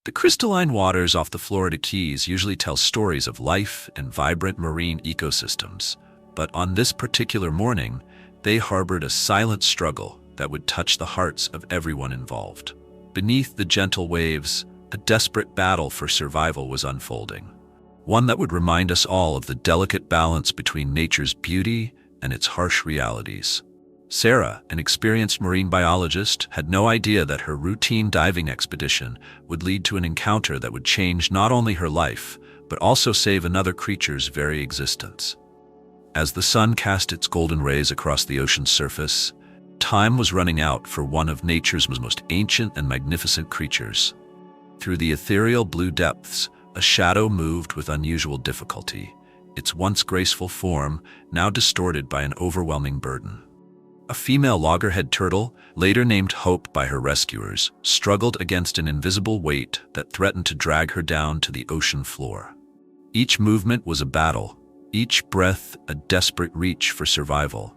The crystalline waters off the Florida Keys usually tell stories of life and vibrant marine ecosystems, but on this particular morning, they harbored a silent struggle that would touch the hearts of everyone involved. Beneath the gentle waves, a desperate battle for survival was unfolding, one that would remind us all of the delicate balance between nature's beauty and its harsh realities. Sarah, an experienced marine biologist, had no idea that her routine diving expedition would lead to an encounter that would change not only her life, but also save another creature's very existence. As the sun cast its golden rays across the ocean's surface, time was running out for one of nature's most ancient and magnificent creatures. Through the ethereal blue depths, a shadow moved with unusual difficulty, its once graceful form now distorted by an overwhelming burden. A female loggerhead turtle, later named Hope by her rescuers, struggled against an invisible weight that threatened to drag her down to the ocean floor. Each movement was a battle, each breath a desperate reach for survival.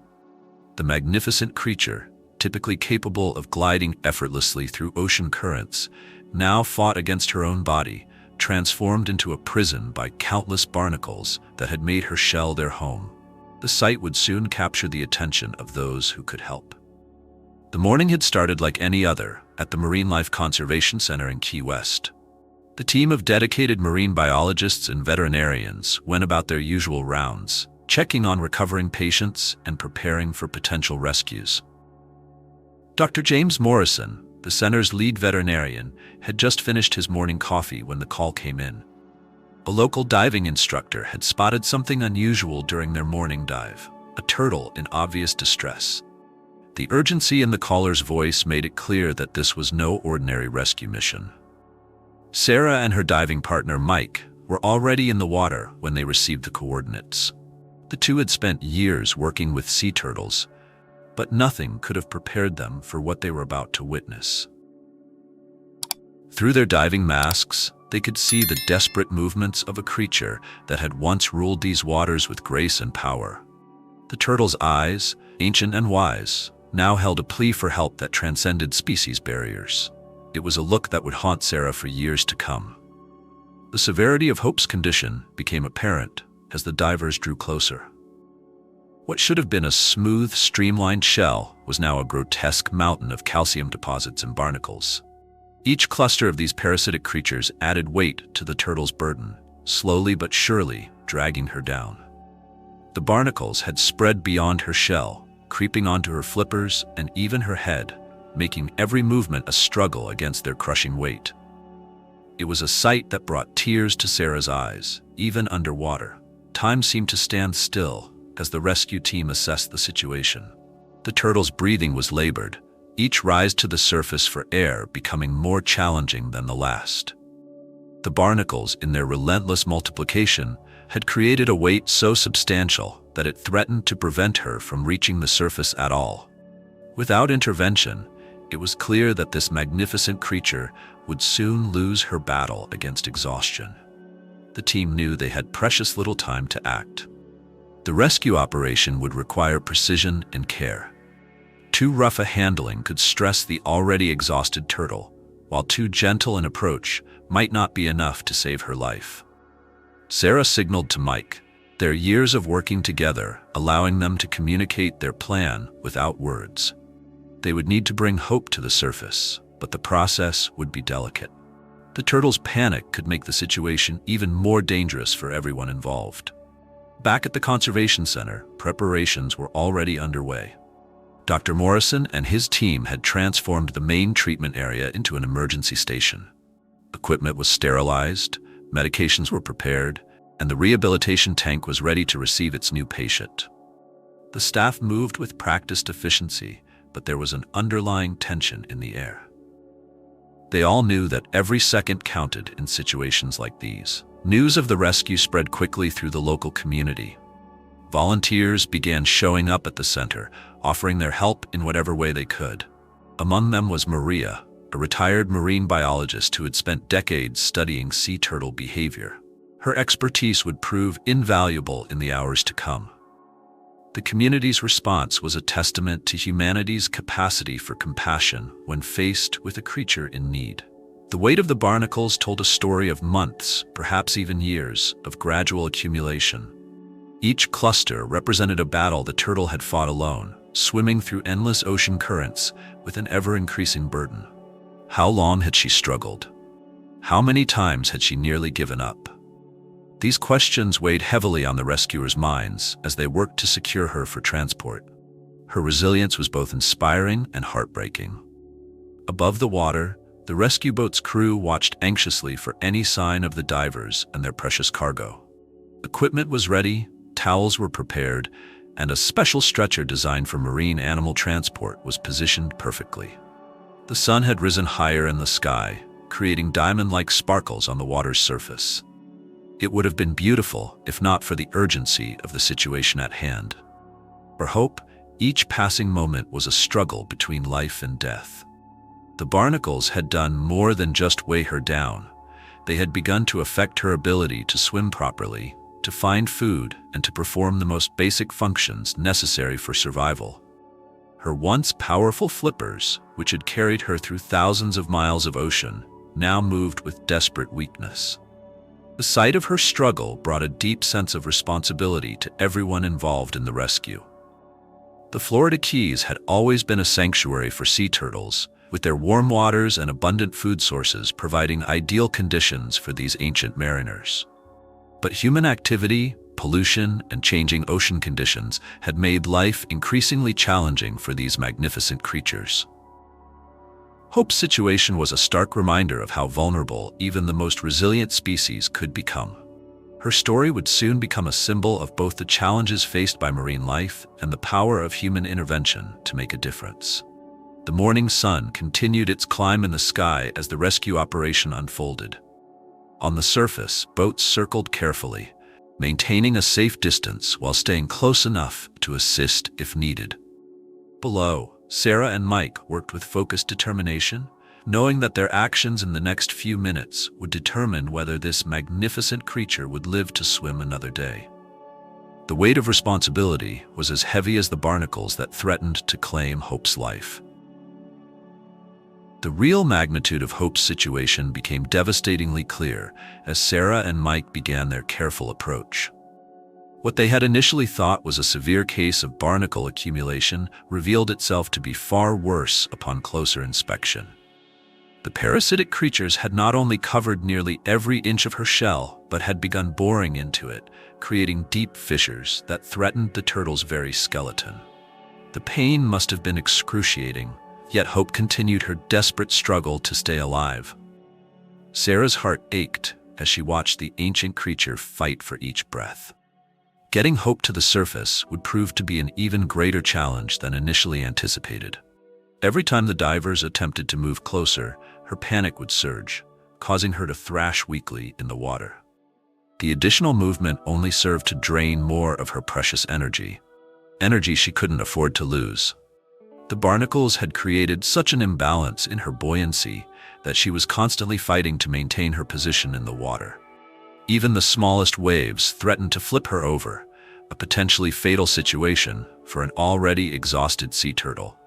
The magnificent creature, typically capable of gliding effortlessly through ocean currents, now fought against her own body, transformed into a prison by countless barnacles that had made her shell their home. The sight would soon capture the attention of those who could help. The morning had started like any other at the Marine Life Conservation Center in Key West. The team of dedicated marine biologists and veterinarians went about their usual rounds, checking on recovering patients and preparing for potential rescues. Dr. James Morrison, the center's lead veterinarian, had just finished his morning coffee when the call came in. A local diving instructor had spotted something unusual during their morning dive, a turtle in obvious distress. The urgency in the caller's voice made it clear that this was no ordinary rescue mission. Sarah and her diving partner Mike were already in the water when they received the coordinates. The two had spent years working with sea turtles, but nothing could have prepared them for what they were about to witness. Through their diving masks, they could see the desperate movements of a creature that had once ruled these waters with grace and power. The turtle's eyes, ancient and wise, now held a plea for help that transcended species barriers. It was a look that would haunt Sarah for years to come. The severity of Hope's condition became apparent as the divers drew closer. What should have been a smooth, streamlined shell was now a grotesque mountain of calcium deposits and barnacles. Each cluster of these parasitic creatures added weight to the turtle's burden, slowly but surely dragging her down. The barnacles had spread beyond her shell, creeping onto her flippers and even her head, making every movement a struggle against their crushing weight. It was a sight that brought tears to Sarah's eyes, even underwater. Time seemed to stand still as the rescue team assessed the situation. The turtle's breathing was labored, each rise to the surface for air becoming more challenging than the last. The barnacles, in their relentless multiplication, had created a weight so substantial that it threatened to prevent her from reaching the surface at all. Without intervention, it was clear that this magnificent creature would soon lose her battle against exhaustion. The team knew they had precious little time to act. The rescue operation would require precision and care. Too rough a handling could stress the already exhausted turtle, while too gentle an approach might not be enough to save her life. Sarah signaled to Mike, their years of working together allowing them to communicate their plan without words. They would need to bring Hope to the surface, but the process would be delicate. The turtle's panic could make the situation even more dangerous for everyone involved. Back at the Conservation Center, preparations were already underway. Dr. Morrison and his team had transformed the main treatment area into an emergency station. Equipment was sterilized, medications were prepared, and the rehabilitation tank was ready to receive its new patient. The staff moved with practiced efficiency, but there was an underlying tension in the air. They all knew that every second counted in situations like these. News of the rescue spread quickly through the local community. Volunteers began showing up at the center, offering their help in whatever way they could. Among them was Maria, a retired marine biologist who had spent decades studying sea turtle behavior. Her expertise would prove invaluable in the hours to come. The community's response was a testament to humanity's capacity for compassion when faced with a creature in need. The weight of the barnacles told a story of months, perhaps even years, of gradual accumulation. Each cluster represented a battle the turtle had fought alone, swimming through endless ocean currents with an ever-increasing burden. How long had she struggled? How many times had she nearly given up? These questions weighed heavily on the rescuers' minds as they worked to secure her for transport. Her resilience was both inspiring and heartbreaking. Above the water, the rescue boat's crew watched anxiously for any sign of the divers and their precious cargo. Equipment was ready, towels were prepared, and a special stretcher designed for marine animal transport was positioned perfectly. The sun had risen higher in the sky, creating diamond-like sparkles on the water's surface. It would have been beautiful if not for the urgency of the situation at hand. For Hope, each passing moment was a struggle between life and death. The barnacles had done more than just weigh her down. They had begun to affect her ability to swim properly, to find food, and to perform the most basic functions necessary for survival. Her once powerful flippers, which had carried her through thousands of miles of ocean, now moved with desperate weakness. The sight of her struggle brought a deep sense of responsibility to everyone involved in the rescue. The Florida Keys had always been a sanctuary for sea turtles, with their warm waters and abundant food sources providing ideal conditions for these ancient mariners. But human activity, pollution, and changing ocean conditions had made life increasingly challenging for these magnificent creatures. Hope's situation was a stark reminder of how vulnerable even the most resilient species could become. Her story would soon become a symbol of both the challenges faced by marine life and the power of human intervention to make a difference. The morning sun continued its climb in the sky as the rescue operation unfolded. On the surface, boats circled carefully, maintaining a safe distance while staying close enough to assist if needed. Below, Sarah and Mike worked with focused determination, knowing that their actions in the next few minutes would determine whether this magnificent creature would live to swim another day. The weight of responsibility was as heavy as the barnacles that threatened to claim Hope's life. The real magnitude of Hope's situation became devastatingly clear as Sarah and Mike began their careful approach. What they had initially thought was a severe case of barnacle accumulation revealed itself to be far worse upon closer inspection. The parasitic creatures had not only covered nearly every inch of her shell, but had begun boring into it, creating deep fissures that threatened the turtle's very skeleton. The pain must have been excruciating, yet Hope continued her desperate struggle to stay alive. Sarah's heart ached as she watched the ancient creature fight for each breath. Getting Hope to the surface would prove to be an even greater challenge than initially anticipated. Every time the divers attempted to move closer, her panic would surge, causing her to thrash weakly in the water. The additional movement only served to drain more of her precious energy she couldn't afford to lose. The barnacles had created such an imbalance in her buoyancy that she was constantly fighting to maintain her position in the water. Even the smallest waves threatened to flip her over, a potentially fatal situation for an already exhausted sea turtle.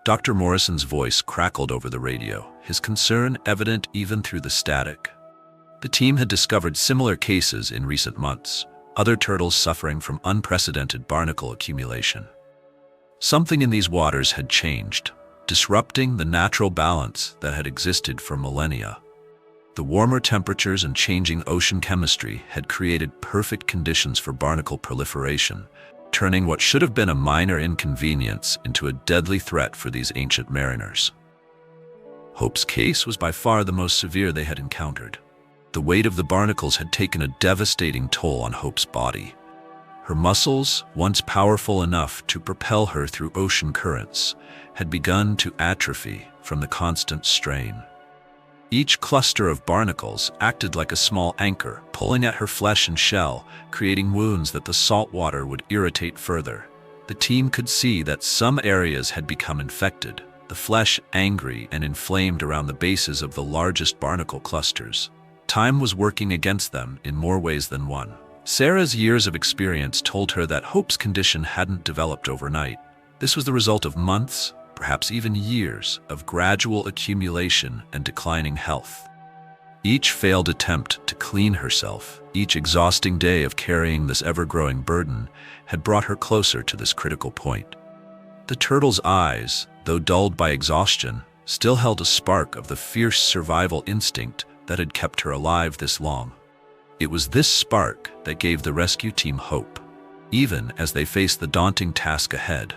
Dr. Morrison's voice crackled over the radio, his concern evident even through the static. The team had discovered similar cases in recent months, other turtles suffering from unprecedented barnacle accumulation. Something in these waters had changed, disrupting the natural balance that had existed for millennia. The warmer temperatures and changing ocean chemistry had created perfect conditions for barnacle proliferation, turning what should have been a minor inconvenience into a deadly threat for these ancient mariners. Hope's case was by far the most severe they had encountered. The weight of the barnacles had taken a devastating toll on Hope's body. Her muscles, once powerful enough to propel her through ocean currents, had begun to atrophy from the constant strain. Each cluster of barnacles acted like a small anchor, pulling at her flesh and shell, creating wounds that the salt water would irritate further. The team could see that some areas had become infected, the flesh angry and inflamed around the bases of the largest barnacle clusters. Time was working against them in more ways than one. Sarah's years of experience told her that Hope's condition hadn't developed overnight. This was the result of months, perhaps even years, of gradual accumulation and declining health. Each failed attempt to clean herself, each exhausting day of carrying this ever-growing burden, had brought her closer to this critical point. The turtle's eyes, though dulled by exhaustion, still held a spark of the fierce survival instinct that had kept her alive this long. It was this spark that gave the rescue team hope, even as they faced the daunting task ahead.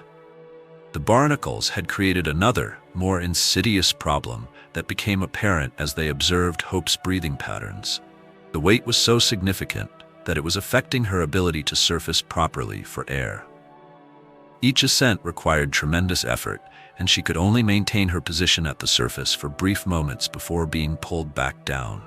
The Barnacles had created another, more insidious problem that became apparent as they observed Hope's breathing patterns. The weight was so significant that it was affecting her ability to surface properly for air. Each ascent required tremendous effort, and she could only maintain her position at the surface for brief moments before being pulled back down.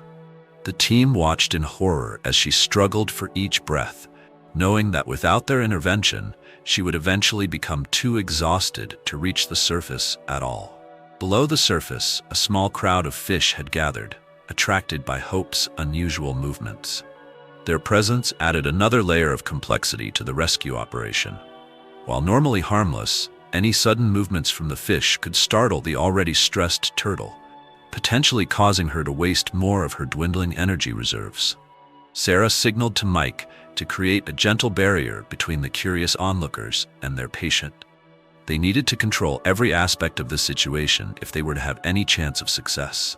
The team watched in horror as she struggled for each breath, knowing that without their intervention, she would eventually become too exhausted to reach the surface at all. Below the surface, a small crowd of fish had gathered, attracted by Hope's unusual movements. Their presence added another layer of complexity to the rescue operation. While normally harmless, any sudden movements from the fish could startle the already stressed turtle, potentially causing her to waste more of her dwindling energy reserves. Sarah signaled to Mike to create a gentle barrier between the curious onlookers and their patient. They needed to control every aspect of the situation if they were to have any chance of success.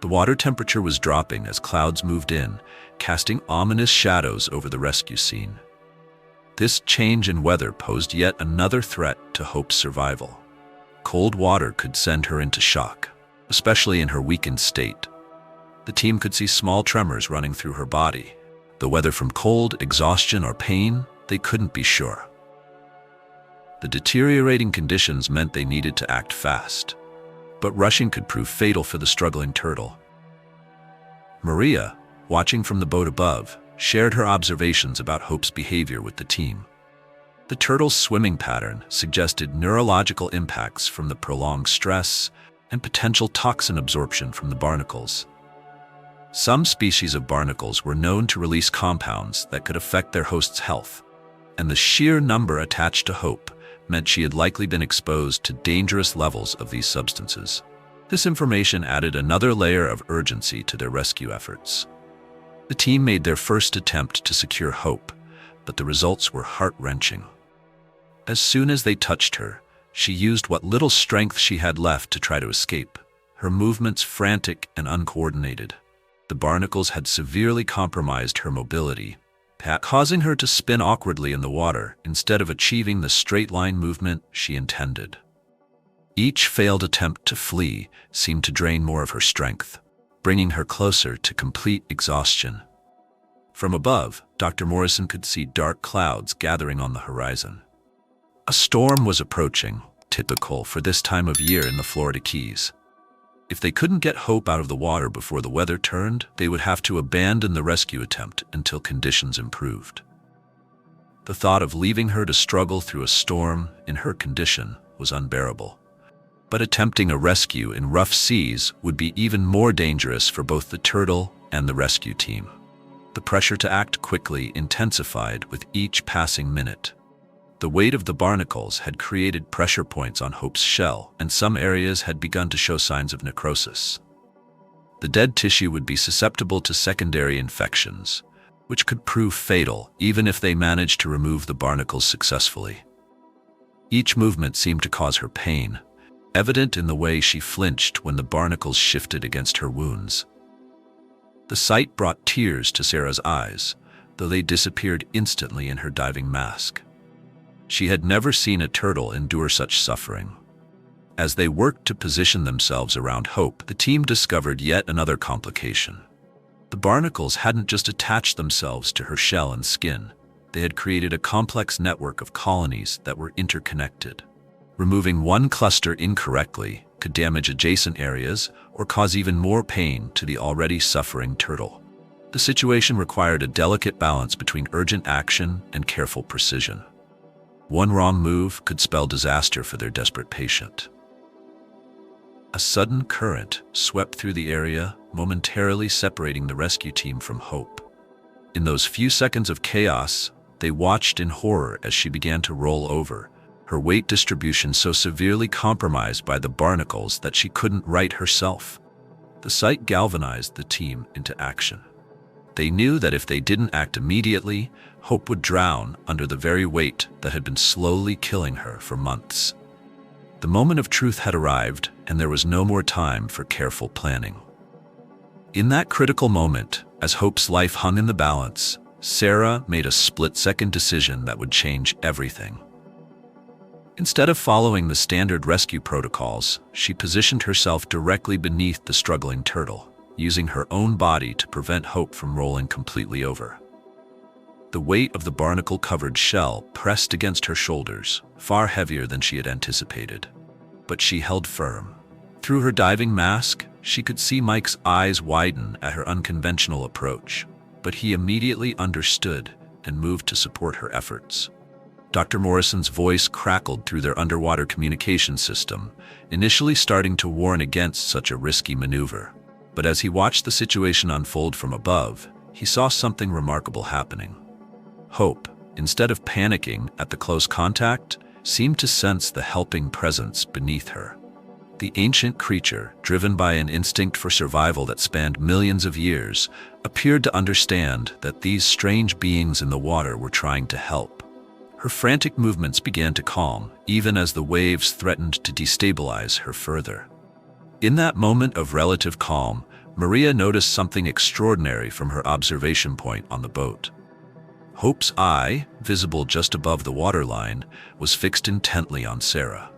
The water temperature was dropping as clouds moved in, casting ominous shadows over the rescue scene. This change in weather posed yet another threat to Hope's survival. Cold water could send her into shock, especially in her weakened state. The team could see small tremors running through her body, though whether from cold, exhaustion, or pain, they couldn't be sure. The deteriorating conditions meant they needed to act fast, but rushing could prove fatal for the struggling turtle. Maria, watching from the boat above, shared her observations about Hope's behavior with the team. The turtle's swimming pattern suggested neurological impacts from the prolonged stress and potential toxin absorption from the barnacles. Some species of barnacles were known to release compounds that could affect their host's health, and the sheer number attached to Hope meant she had likely been exposed to dangerous levels of these substances. This information added another layer of urgency to their rescue efforts. The team made their first attempt to secure Hope, but the results were heart-wrenching. As soon as they touched her, she used what little strength she had left to try to escape, her movements frantic and uncoordinated. The barnacles had severely compromised her mobility, causing her to spin awkwardly in the water instead of achieving the straight-line movement she intended. Each failed attempt to flee seemed to drain more of her strength, bringing her closer to complete exhaustion. From above, Dr. Morrison could see dark clouds gathering on the horizon. A storm was approaching, typical for this time of year in the Florida Keys. If they couldn't get Hope out of the water before the weather turned, they would have to abandon the rescue attempt until conditions improved. The thought of leaving her to struggle through a storm in her condition was unbearable. But attempting a rescue in rough seas would be even more dangerous for both the turtle and the rescue team. The pressure to act quickly intensified with each passing minute. The weight of the barnacles had created pressure points on Hope's shell, and some areas had begun to show signs of necrosis. The dead tissue would be susceptible to secondary infections, which could prove fatal even if they managed to remove the barnacles successfully. Each movement seemed to cause her pain, evident in the way she flinched when the barnacles shifted against her wounds. The sight brought tears to Sarah's eyes, though they disappeared instantly in her diving mask. She had never seen a turtle endure such suffering. As they worked to position themselves around Hope, the team discovered yet another complication. The barnacles hadn't just attached themselves to her shell and skin. They had created a complex network of colonies that were interconnected. Removing one cluster incorrectly could damage adjacent areas or cause even more pain to the already suffering turtle. The situation required a delicate balance between urgent action and careful precision. One wrong move could spell disaster for their desperate patient. A sudden current swept through the area, momentarily separating the rescue team from Hope. In those few seconds of chaos, they watched in horror as she began to roll over, her weight distribution so severely compromised by the barnacles that she couldn't right herself. The sight galvanized the team into action. They knew that if they didn't act immediately, Hope would drown under the very weight that had been slowly killing her for months. The moment of truth had arrived, and there was no more time for careful planning. In that critical moment, as Hope's life hung in the balance, Sarah made a split-second decision that would change everything. Instead of following the standard rescue protocols, she positioned herself directly beneath the struggling turtle, using her own body to prevent Hope from rolling completely over. The weight of the barnacle-covered shell pressed against her shoulders, far heavier than she had anticipated. But she held firm. Through her diving mask, she could see Mike's eyes widen at her unconventional approach, but he immediately understood and moved to support her efforts. Dr. Morrison's voice crackled through their underwater communication system, initially starting to warn against such a risky maneuver. But as he watched the situation unfold from above, he saw something remarkable happening. Hope, instead of panicking at the close contact, seemed to sense the helping presence beneath her. The ancient creature, driven by an instinct for survival that spanned millions of years, appeared to understand that these strange beings in the water were trying to help. Her frantic movements began to calm, even as the waves threatened to destabilize her further. In that moment of relative calm, Maria noticed something extraordinary from her observation point on the boat. Hope's eye, visible just above the waterline, was fixed intently on Sarah.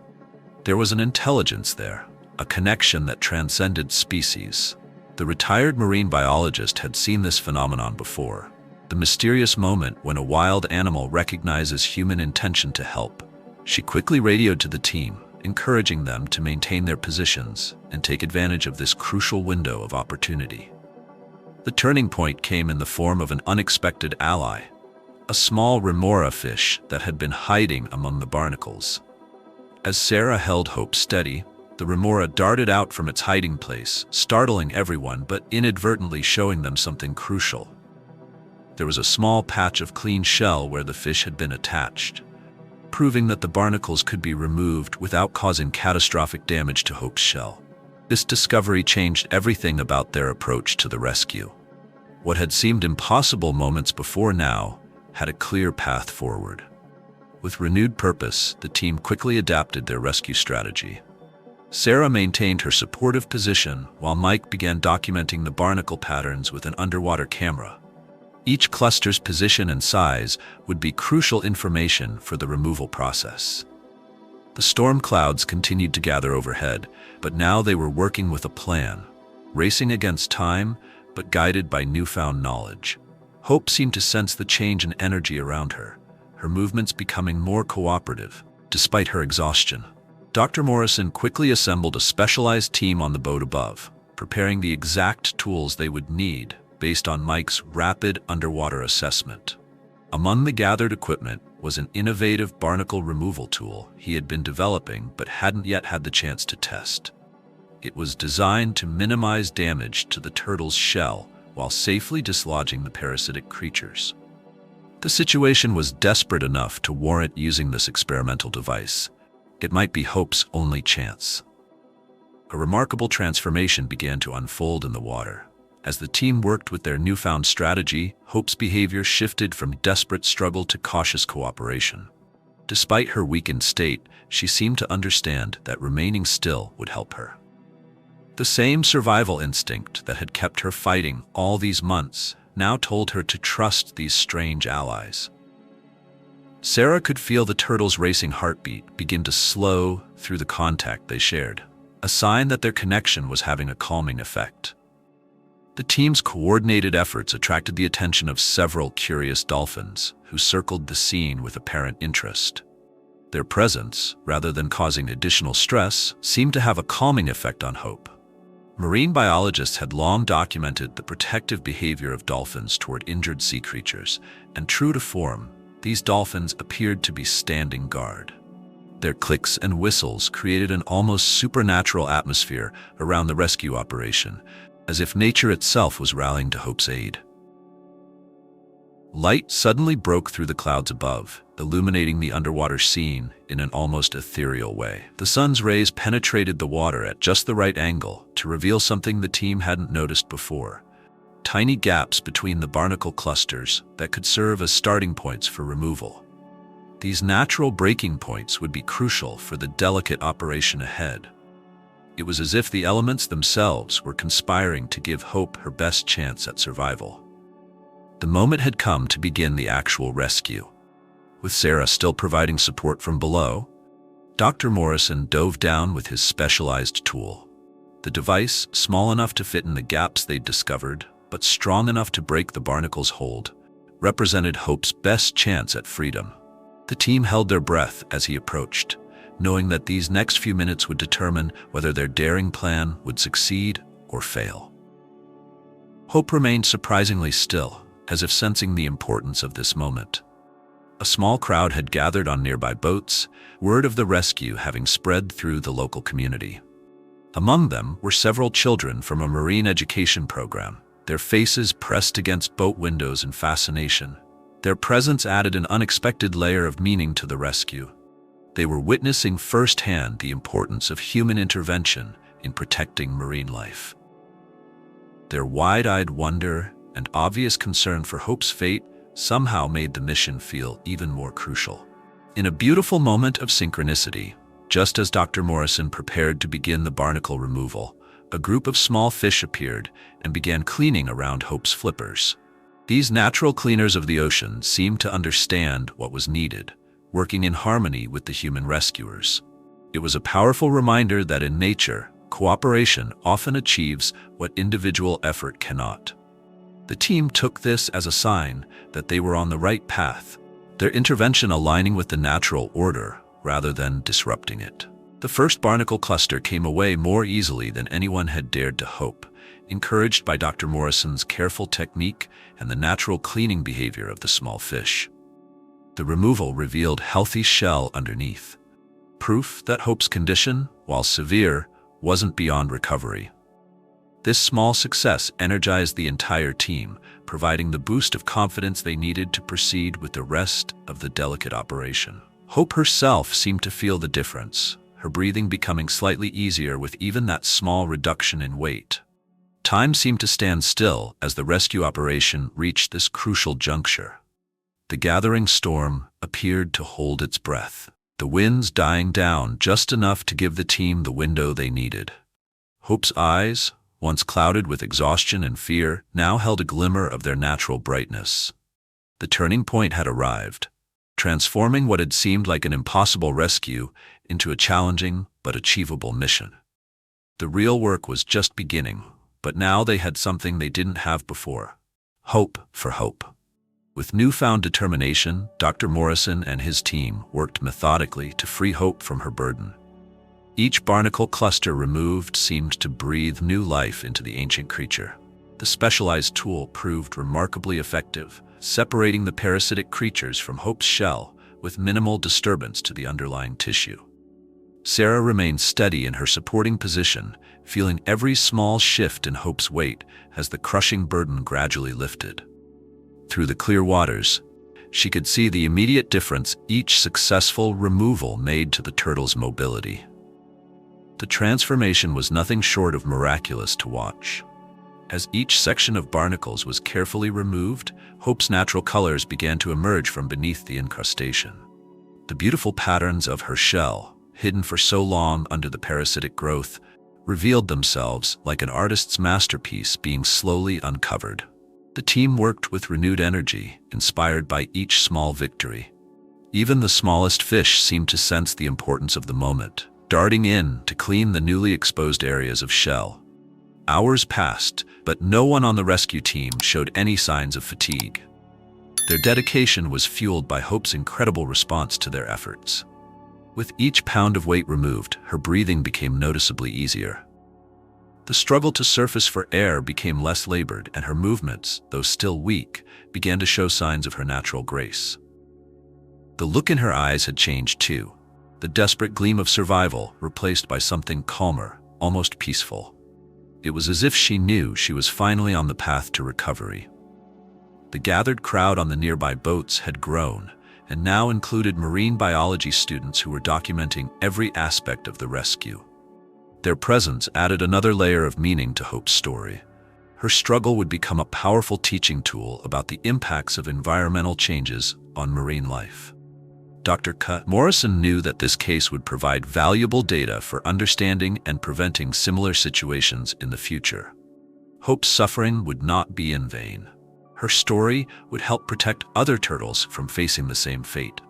There was an intelligence there, a connection that transcended species. The retired marine biologist had seen this phenomenon before, the mysterious moment when a wild animal recognizes human intention to help. She quickly radioed to the team, encouraging them to maintain their positions and take advantage of this crucial window of opportunity. The turning point came in the form of an unexpected ally, a small remora fish that had been hiding among the barnacles. As Sarah held Hope steady, the remora darted out from its hiding place, startling everyone but inadvertently showing them something crucial. There was a small patch of clean shell where the fish had been attached, proving that the barnacles could be removed without causing catastrophic damage to Hope's shell. This discovery changed everything about their approach to the rescue. What had seemed impossible moments before now had a clear path forward. With renewed purpose, the team quickly adapted their rescue strategy. Sarah maintained her supportive position while Mike began documenting the barnacle patterns with an underwater camera. Each cluster's position and size would be crucial information for the removal process. The storm clouds continued to gather overhead, but now they were working with a plan, racing against time, but guided by newfound knowledge. Hope seemed to sense the change in energy around her, her movements becoming more cooperative, despite her exhaustion. Dr. Morrison quickly assembled a specialized team on the boat above, preparing the exact tools they would need based on Mike's rapid underwater assessment. Among the gathered equipment was an innovative barnacle removal tool he had been developing but hadn't yet had the chance to test. It was designed to minimize damage to the turtle's shell while safely dislodging the parasitic creatures. The situation was desperate enough to warrant using this experimental device. It might be Hope's only chance. A remarkable transformation began to unfold in the water. As the team worked with their newfound strategy, Hope's behavior shifted from desperate struggle to cautious cooperation. Despite her weakened state, she seemed to understand that remaining still would help her. The same survival instinct that had kept her fighting all these months now told her to trust these strange allies. Sarah could feel the turtle's racing heartbeat begin to slow through the contact they shared, a sign that their connection was having a calming effect. The team's coordinated efforts attracted the attention of several curious dolphins who circled the scene with apparent interest. Their presence, rather than causing additional stress, seemed to have a calming effect on Hope. Marine biologists had long documented the protective behavior of dolphins toward injured sea creatures, and true to form, these dolphins appeared to be standing guard. Their clicks and whistles created an almost supernatural atmosphere around the rescue operation, as if nature itself was rallying to Hope's aid. Light suddenly broke through the clouds above, illuminating the underwater scene in an almost ethereal way. The sun's rays penetrated the water at just the right angle to reveal something the team hadn't noticed before: tiny gaps between the barnacle clusters that could serve as starting points for removal. These natural breaking points would be crucial for the delicate operation ahead. It was as if the elements themselves were conspiring to give Hope her best chance at survival. The moment had come to begin the actual rescue. With Sarah still providing support from below, Dr. Morrison dove down with his specialized tool. The device, small enough to fit in the gaps they'd discovered, but strong enough to break the barnacle's hold, represented Hope's best chance at freedom. The team held their breath as he approached, knowing that these next few minutes would determine whether their daring plan would succeed or fail. Hope remained surprisingly still, as if sensing the importance of this moment. A small crowd had gathered on nearby boats, word of the rescue having spread through the local community. Among them were several children from a marine education program, their faces pressed against boat windows in fascination. Their presence added an unexpected layer of meaning to the rescue. They were witnessing firsthand the importance of human intervention in protecting marine life. Their wide-eyed wonder and obvious concern for Hope's fate somehow made the mission feel even more crucial. In a beautiful moment of synchronicity, just as Dr. Morrison prepared to begin the barnacle removal, a group of small fish appeared and began cleaning around Hope's flippers. These natural cleaners of the ocean seemed to understand what was needed, working in harmony with the human rescuers. It was a powerful reminder that in nature, cooperation often achieves what individual effort cannot. The team took this as a sign that they were on the right path, their intervention aligning with the natural order rather than disrupting it. The first barnacle cluster came away more easily than anyone had dared to hope, encouraged by Dr. Morrison's careful technique and the natural cleaning behavior of the small fish. The removal revealed healthy shell underneath, proof that Hope's condition, while severe, wasn't beyond recovery. This small success energized the entire team, providing the boost of confidence they needed to proceed with the rest of the delicate operation. Hope herself seemed to feel the difference, her breathing becoming slightly easier with even that small reduction in weight. Time seemed to stand still as the rescue operation reached this crucial juncture. The gathering storm appeared to hold its breath, the winds dying down just enough to give the team the window they needed. Hope's eyes, once clouded with exhaustion and fear, now held a glimmer of their natural brightness. The turning point had arrived, transforming what had seemed like an impossible rescue into a challenging but achievable mission. The real work was just beginning, but now they had something they didn't have before: hope for Hope. With newfound determination, Dr. Morrison and his team worked methodically to free Hope from her burden. Each barnacle cluster removed seemed to breathe new life into the ancient creature. The specialized tool proved remarkably effective, separating the parasitic creatures from Hope's shell with minimal disturbance to the underlying tissue. Sarah remained steady in her supporting position, feeling every small shift in Hope's weight as the crushing burden gradually lifted. Through the clear waters, she could see the immediate difference each successful removal made to the turtle's mobility. The transformation was nothing short of miraculous to watch. As each section of barnacles was carefully removed, Hope's natural colors began to emerge from beneath the incrustation. The beautiful patterns of her shell, hidden for so long under the parasitic growth, revealed themselves like an artist's masterpiece being slowly uncovered. The team worked with renewed energy, inspired by each small victory. Even the smallest fish seemed to sense the importance of the moment, darting in to clean the newly exposed areas of shell. Hours passed, but no one on the rescue team showed any signs of fatigue. Their dedication was fueled by Hope's incredible response to their efforts. With each pound of weight removed, her breathing became noticeably easier. The struggle to surface for air became less labored, and her movements, though still weak, began to show signs of her natural grace. The look in her eyes had changed too, the desperate gleam of survival replaced by something calmer, almost peaceful. It was as if she knew she was finally on the path to recovery. The gathered crowd on the nearby boats had grown, and now included marine biology students who were documenting every aspect of the rescue. Their presence added another layer of meaning to Hope's story. Her struggle would become a powerful teaching tool about the impacts of environmental changes on marine life. Dr. Morrison knew that this case would provide valuable data for understanding and preventing similar situations in the future. Hope's suffering would not be in vain. Her story would help protect other turtles from facing the same fate.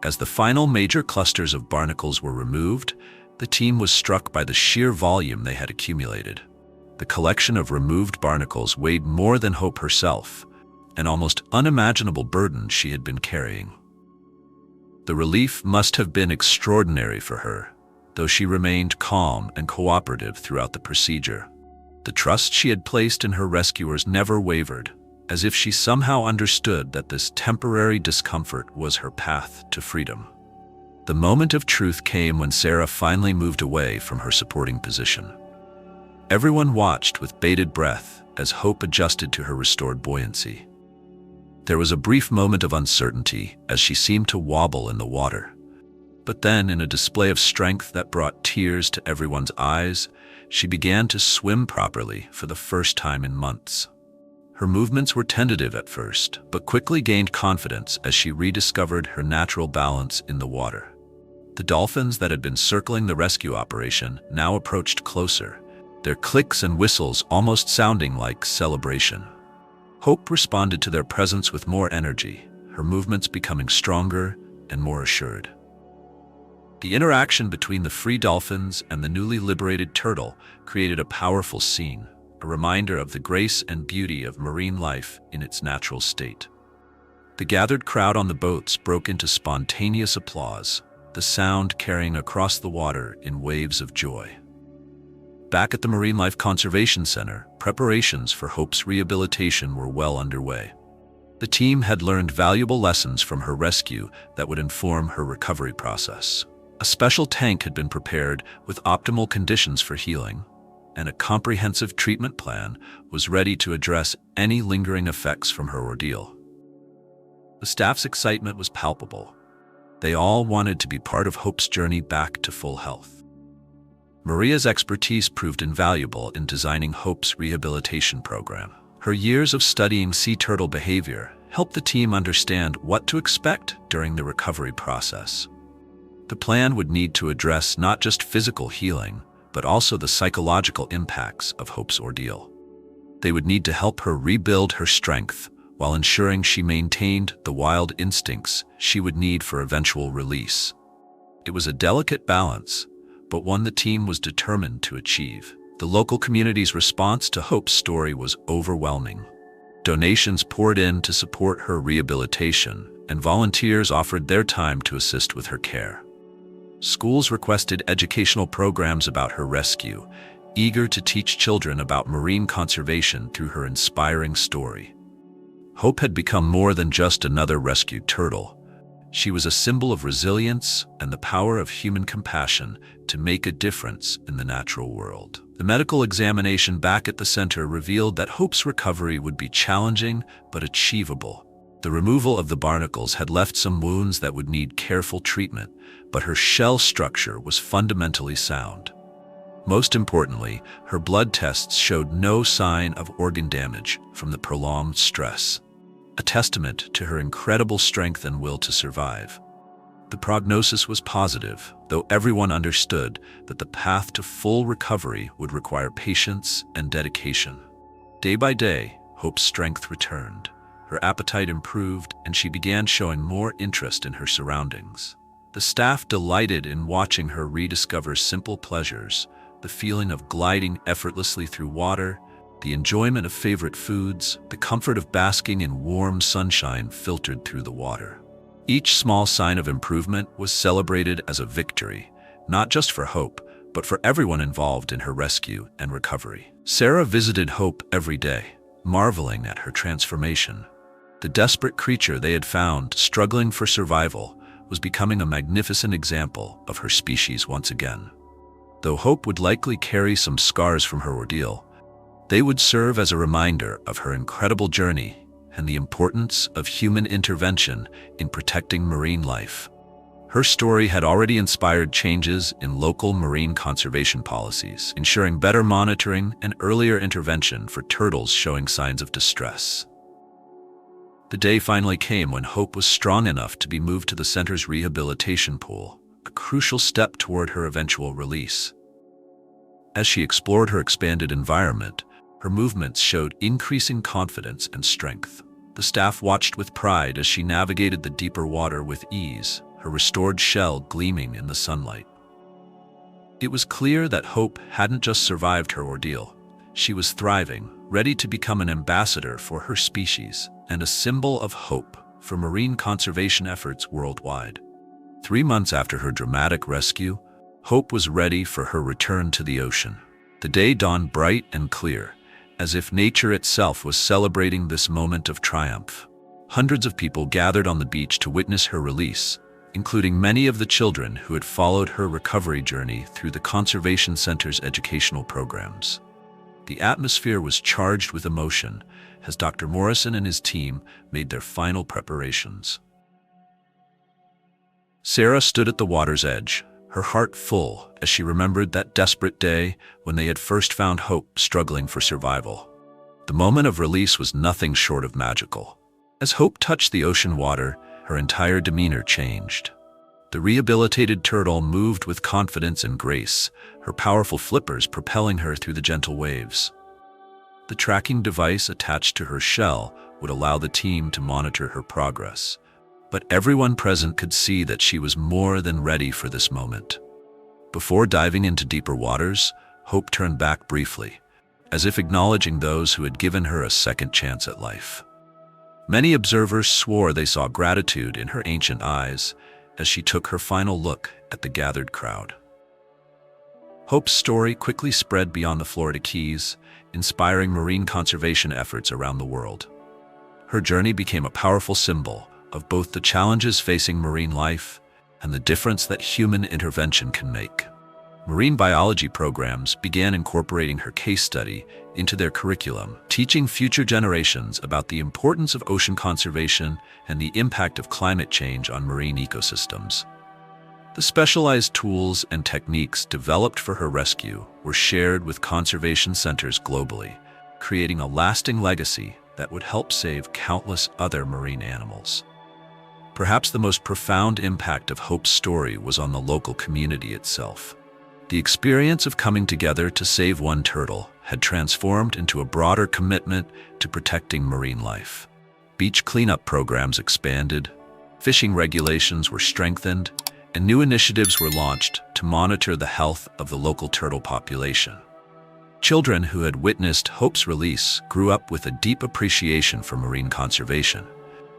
As the final major clusters of barnacles were removed, the team was struck by the sheer volume they had accumulated. The collection of removed barnacles weighed more than Hope herself, an almost unimaginable burden she had been carrying. The relief must have been extraordinary for her, though she remained calm and cooperative throughout the procedure. The trust she had placed in her rescuers never wavered, as if she somehow understood that this temporary discomfort was her path to freedom. The moment of truth came when Sarah finally moved away from her supporting position. Everyone watched with bated breath as Hope adjusted to her restored buoyancy. There was a brief moment of uncertainty as she seemed to wobble in the water. But then, in a display of strength that brought tears to everyone's eyes, she began to swim properly for the first time in months. Her movements were tentative at first, but quickly gained confidence as she rediscovered her natural balance in the water. The dolphins that had been circling the rescue operation now approached closer, their clicks and whistles almost sounding like celebration. Hope responded to their presence with more energy, her movements becoming stronger and more assured. The interaction between the free dolphins and the newly liberated turtle created a powerful scene, a reminder of the grace and beauty of marine life in its natural state. The gathered crowd on the boats broke into spontaneous applause, the sound carrying across the water in waves of joy. Back at the Marine Life Conservation Center, preparations for Hope's rehabilitation were well underway. The team had learned valuable lessons from her rescue that would inform her recovery process. A special tank had been prepared with optimal conditions for healing, and a comprehensive treatment plan was ready to address any lingering effects from her ordeal. The staff's excitement was palpable. They all wanted to be part of Hope's journey back to full health. Maria's expertise proved invaluable in designing Hope's rehabilitation program. Her years of studying sea turtle behavior helped the team understand what to expect during the recovery process. The plan would need to address not just physical healing, but also the psychological impacts of Hope's ordeal. They would need to help her rebuild her strength while ensuring she maintained the wild instincts she would need for eventual release. It was a delicate balance, but one the team was determined to achieve. The local community's response to Hope's story was overwhelming. Donations poured in to support her rehabilitation, and volunteers offered their time to assist with her care. Schools requested educational programs about her rescue, eager to teach children about marine conservation through her inspiring story. Hope had become more than just another rescued turtle. She was a symbol of resilience and the power of human compassion to make a difference in the natural world. The medical examination back at the center revealed that Hope's recovery would be challenging but achievable. The removal of the barnacles had left some wounds that would need careful treatment, but her shell structure was fundamentally sound. Most importantly, her blood tests showed no sign of organ damage from the prolonged stress, a testament to her incredible strength and will to survive. The prognosis was positive, though everyone understood that the path to full recovery would require patience and dedication. Day by day, Hope's strength returned. Her appetite improved, and she began showing more interest in her surroundings. The staff delighted in watching her rediscover simple pleasures, the feeling of gliding effortlessly through water, the enjoyment of favorite foods, the comfort of basking in warm sunshine filtered through the water. Each small sign of improvement was celebrated as a victory, not just for Hope, but for everyone involved in her rescue and recovery. Sarah visited Hope every day, marveling at her transformation. The desperate creature they had found, struggling for survival, was becoming a magnificent example of her species once again. Though Hope would likely carry some scars from her ordeal, they would serve as a reminder of her incredible journey and the importance of human intervention in protecting marine life. Her story had already inspired changes in local marine conservation policies, ensuring better monitoring and earlier intervention for turtles showing signs of distress. The day finally came when Hope was strong enough to be moved to the center's rehabilitation pool, a crucial step toward her eventual release. As she explored her expanded environment, her movements showed increasing confidence and strength. The staff watched with pride as she navigated the deeper water with ease, her restored shell gleaming in the sunlight. It was clear that Hope hadn't just survived her ordeal. She was thriving, ready to become an ambassador for her species and a symbol of hope for marine conservation efforts worldwide. 3 months after her dramatic rescue, Hope was ready for her return to the ocean. The day dawned bright and clear, as if nature itself was celebrating this moment of triumph. Hundreds of people gathered on the beach to witness her release, including many of the children who had followed her recovery journey through the Conservation Center's educational programs. The atmosphere was charged with emotion as Dr. Morrison and his team made their final preparations. Sarah stood at the water's edge, her heart full as she remembered that desperate day when they had first found Hope struggling for survival. The moment of release was nothing short of magical. As Hope touched the ocean water, her entire demeanor changed. The rehabilitated turtle moved with confidence and grace, her powerful flippers propelling her through the gentle waves. The tracking device attached to her shell would allow the team to monitor her progress, but everyone present could see that she was more than ready for this moment. Before diving into deeper waters, Hope turned back briefly, as if acknowledging those who had given her a second chance at life. Many observers swore they saw gratitude in her ancient eyes as she took her final look at the gathered crowd. Hope's story quickly spread beyond the Florida Keys, inspiring marine conservation efforts around the world. Her journey became a powerful symbol of both the challenges facing marine life and the difference that human intervention can make. Marine biology programs began incorporating her case study into their curriculum, teaching future generations about the importance of ocean conservation and the impact of climate change on marine ecosystems. The specialized tools and techniques developed for her rescue were shared with conservation centers globally, creating a lasting legacy that would help save countless other marine animals. Perhaps the most profound impact of Hope's story was on the local community itself. The experience of coming together to save one turtle had transformed into a broader commitment to protecting marine life. Beach cleanup programs expanded, fishing regulations were strengthened, and new initiatives were launched to monitor the health of the local turtle population. Children who had witnessed Hope's release grew up with a deep appreciation for marine conservation,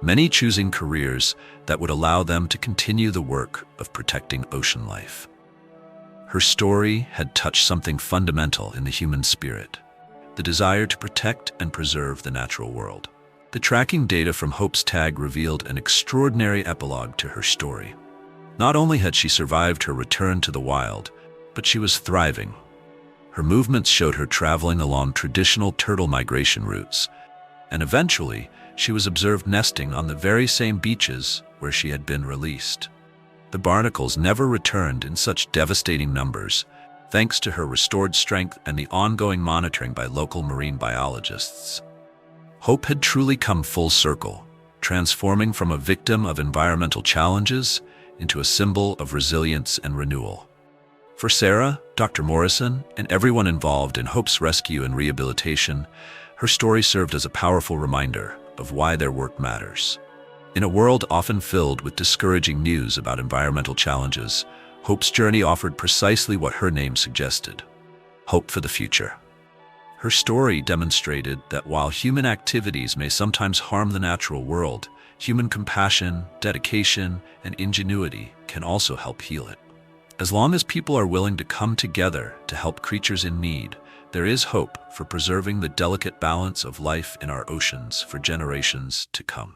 many choosing careers that would allow them to continue the work of protecting ocean life. Her story had touched something fundamental in the human spirit, the desire to protect and preserve the natural world. The tracking data from Hope's tag revealed an extraordinary epilogue to her story. Not only had she survived her return to the wild, but she was thriving. Her movements showed her traveling along traditional turtle migration routes, and eventually, she was observed nesting on the very same beaches where she had been released. The barnacles never returned in such devastating numbers, thanks to her restored strength and the ongoing monitoring by local marine biologists. Hope had truly come full circle, transforming from a victim of environmental challenges into a symbol of resilience and renewal. For Sarah, Dr. Morrison, and everyone involved in Hope's rescue and rehabilitation, her story served as a powerful reminder of why their work matters. In a world often filled with discouraging news about environmental challenges, Hope's journey offered precisely what her name suggested: hope for the future. Her story demonstrated that while human activities may sometimes harm the natural world, human compassion, dedication, and ingenuity can also help heal it. As long as people are willing to come together to help creatures in need, there is hope for preserving the delicate balance of life in our oceans for generations to come.